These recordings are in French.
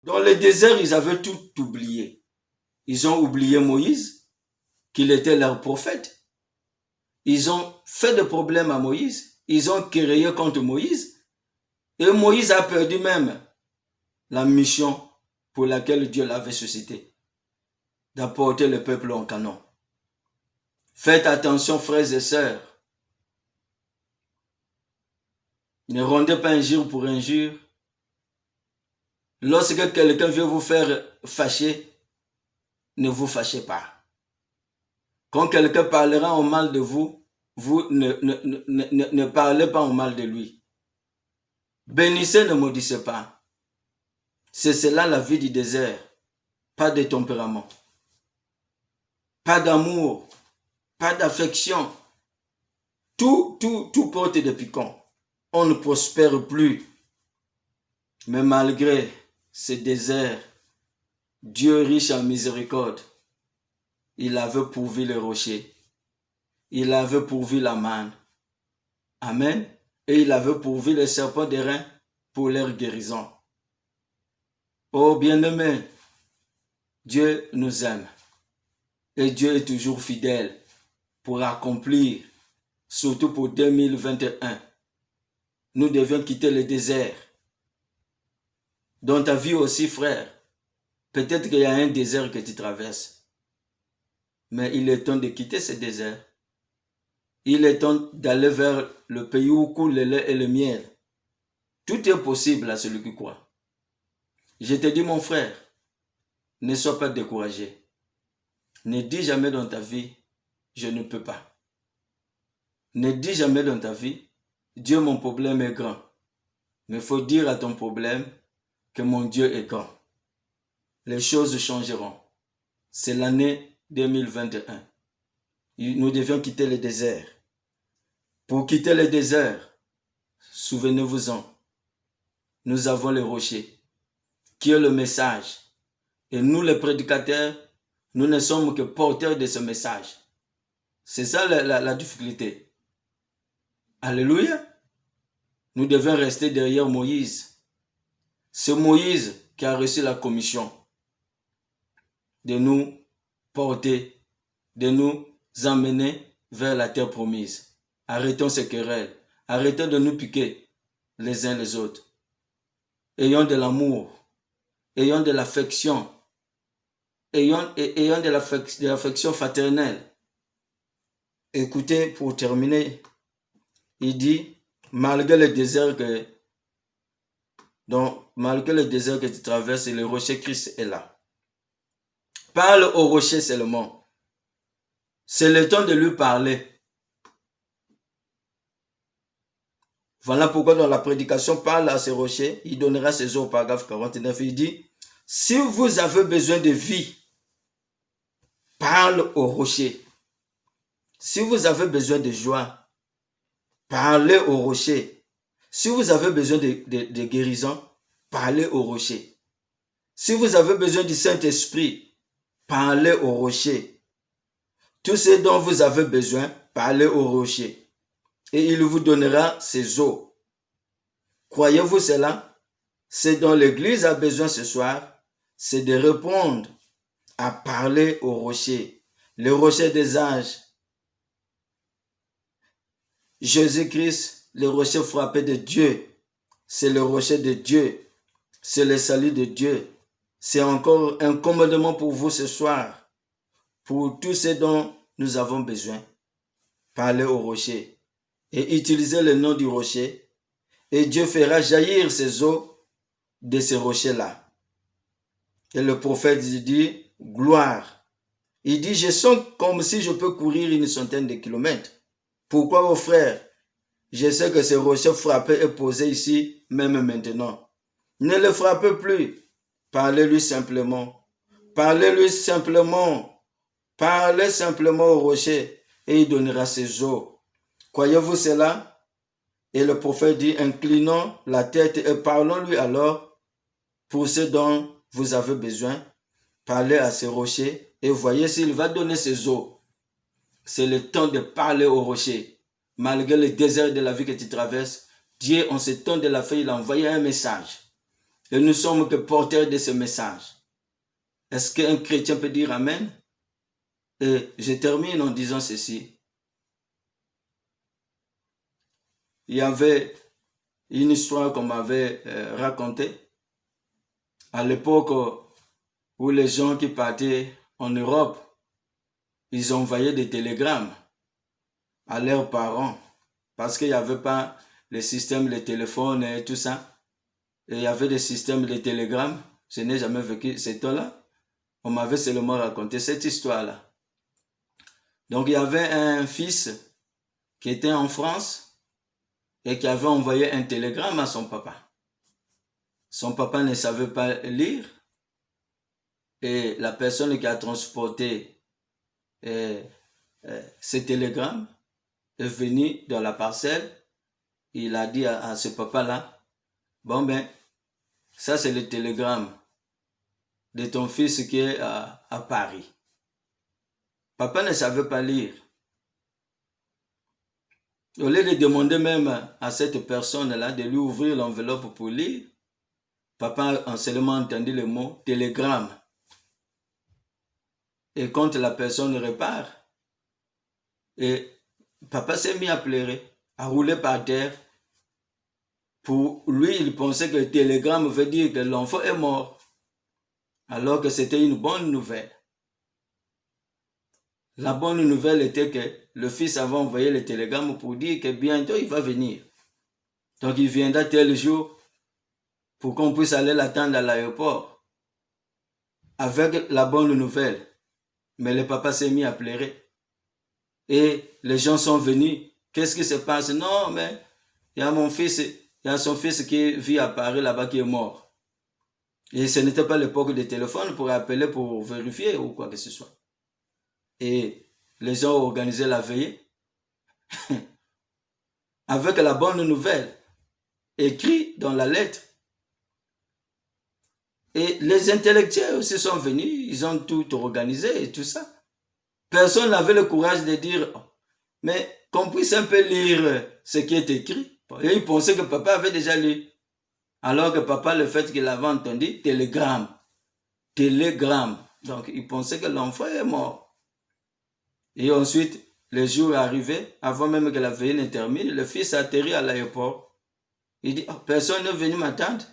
Dans le désert, ils avaient tout oublié. Ils ont oublié Moïse, qu'il était leur prophète. Ils ont fait des problèmes à Moïse. Ils ont querellé contre Moïse. Et Moïse a perdu même la mission pour laquelle Dieu l'avait suscité, d'apporter le peuple en Canaan. Faites attention, frères et sœurs. Ne rendez pas injure pour injure. Lorsque quelqu'un veut vous faire fâcher, ne vous fâchez pas. Quand quelqu'un parlera en mal de vous, vous ne parlez pas en mal de lui. Bénissez, ne maudissez pas. C'est cela la vie du désert. Pas de tempérament. Pas d'amour. Pas d'affection. Tout porte des piquants. On ne prospère plus. Mais malgré ce désert, Dieu riche en miséricorde, il avait pourvu le rocher. Il avait pourvu la manne. Amen. Et il avait pourvu les serpents d'airain pour leur guérison. Oh bien-aimés, Dieu nous aime. Et Dieu est toujours fidèle pour accomplir, surtout pour 2021. Nous devions quitter le désert. Dans ta vie aussi, frère, peut-être qu'il y a un désert que tu traverses. Mais il est temps de quitter ce désert. Il est temps d'aller vers le pays où coule le lait et le miel. Tout est possible à celui qui croit. Je te dis, mon frère, ne sois pas découragé. Ne dis jamais dans ta vie, je ne peux pas. Ne dis jamais dans ta vie, Dieu, mon problème est grand. Mais il faut dire à ton problème que mon Dieu est grand. Les choses changeront. C'est l'année 2021. Nous devions quitter le désert. Pour quitter le désert, souvenez-vous-en, nous avons le rocher, qui est le message. Et nous, les prédicateurs, nous ne sommes que porteurs de ce message. C'est ça la difficulté. Alléluia. Nous devons rester derrière Moïse. C'est Moïse qui a reçu la commission de nous porter, de nous emmener vers la terre promise. Arrêtons ces querelles. Arrêtons de nous piquer les uns les autres. Ayons de l'amour. Ayons de l'affection. Ayons de l'affection fraternelle. Écoutez, pour terminer, il dit, malgré le désert que tu traverses, le rocher Christ est là. Parle au rocher seulement. C'est le temps de lui parler. Voilà pourquoi dans la prédication, parle à ce rocher, il donnera ses eaux au paragraphe 49. Il dit, si vous avez besoin de vie, parle au rocher. Si vous avez besoin de joie, parlez au rocher. Si vous avez besoin de guérison, parlez au rocher. Si vous avez besoin du Saint-Esprit, parlez au rocher. Tout ce dont vous avez besoin, parlez au rocher. Et il vous donnera ses eaux. Croyez-vous cela? Ce dont l'Église a besoin ce soir, c'est de répondre à parler au rocher. Le rocher des âges. Jésus-Christ, le rocher frappé de Dieu. C'est le rocher de Dieu. C'est le salut de Dieu. C'est encore un commandement pour vous ce soir. Pour tout ce dont nous avons besoin. Parlez au rocher. Et utilisez le nom du rocher. Et Dieu fera jaillir ses eaux de ces rochers-là. Et le prophète dit, gloire. Il dit, je sens comme si je peux courir une centaine de kilomètres. Pourquoi, vos frères? Je sais que ce rocher frappé est posé ici, même maintenant. Ne le frappez plus. Parlez-lui simplement. Parlez-lui simplement. Parlez simplement au rocher et il donnera ses eaux. Croyez-vous cela? Et le prophète dit, inclinons la tête et parlons-lui alors pour ce dont vous avez besoin. Parlez à ce rocher et voyez s'il va donner ses eaux. C'est le temps de parler au rocher. Malgré le désert de la vie que tu traverses, Dieu, en ce temps de la fin, il a envoyé un message. Et nous sommes que porteurs de ce message. Est-ce qu'un chrétien peut dire Amen? Et je termine en disant ceci. Il y avait une histoire qu'on m'avait racontée à l'époque où les gens qui partaient en Europe, ils envoyaient des télégrammes à leurs parents parce qu'il n'y avait pas les systèmes de téléphone et tout ça. Et il y avait des systèmes de télégrammes. Je n'ai jamais vécu ce temps-là. On m'avait seulement raconté cette histoire-là. Donc il y avait un fils qui était en France et qui avait envoyé un télégramme à son papa. Son papa ne savait pas lire et la personne qui a transporté ce télégramme est venue dans la parcelle. Il a dit à ce papa-là, bon ben, ça c'est le télégramme de ton fils qui est à Paris. Papa ne savait pas lire. Au lieu de demander même à cette personne-là de lui ouvrir l'enveloppe pour lire, papa a seulement entendu le mot télégramme. Et quand la personne repart, et papa s'est mis à pleurer, à rouler par terre. Pour lui, il pensait que le télégramme veut dire que l'enfant est mort, alors que c'était une bonne nouvelle. La bonne nouvelle était que le fils avait envoyé le télégramme pour dire que bientôt il va venir. Donc il viendra tel jour pour qu'on puisse aller l'attendre à l'aéroport avec la bonne nouvelle. Mais le papa s'est mis à pleurer. Et les gens sont venus. Qu'est-ce qui se passe? Non, mais il y a mon fils, il y a son fils qui vit à Paris là-bas qui est mort. Et ce n'était pas l'époque des téléphones pour appeler pour vérifier ou quoi que ce soit. Et les gens ont organisé la veillée avec la bonne nouvelle écrite dans la lettre. Et les intellectuels aussi sont venus, ils ont tout organisé et tout ça. Personne n'avait le courage de dire, mais qu'on puisse un peu lire ce qui est écrit. Et ils pensaient que papa avait déjà lu. Alors que papa, le fait qu'il avait entendu, télégramme. Donc, il pensait que l'enfant est mort. Et ensuite, le jour est arrivé, avant même que la veillée ne termine, le fils a atterri à l'aéroport. Il dit, personne n'est venu m'attendre.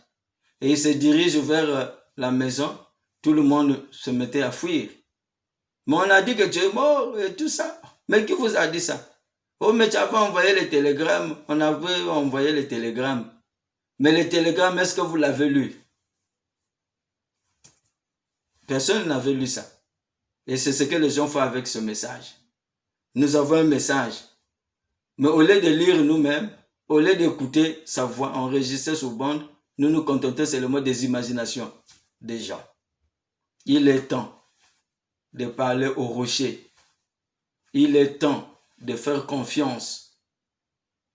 Et il se dirige vers la maison. Tout le monde se mettait à fuir. Mais on a dit que tu es mort et tout ça. Mais qui vous a dit ça? Oh, mais tu avais envoyé les télégrammes. On avait envoyé les télégrammes. Mais les télégrammes, est-ce que vous l'avez lu? Personne n'avait lu ça. Et c'est ce que les gens font avec ce message. Nous avons un message. Mais au lieu de lire nous-mêmes, au lieu d'écouter sa voix enregistrée sur bande, nous nous contentons seulement des imaginations des gens. Il est temps de parler au rocher. Il est temps de faire confiance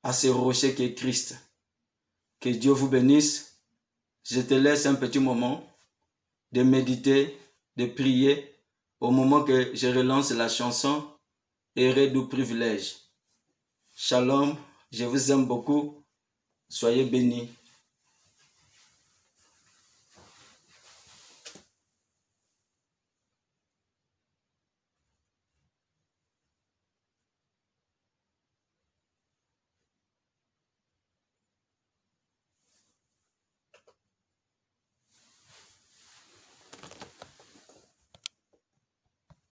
à ce rocher qui est Christ. Que Dieu vous bénisse. Je te laisse un petit moment de méditer, de prier au moment que je relance la chanson Errez du privilège. Shalom, je vous aime beaucoup. Soyez bénis.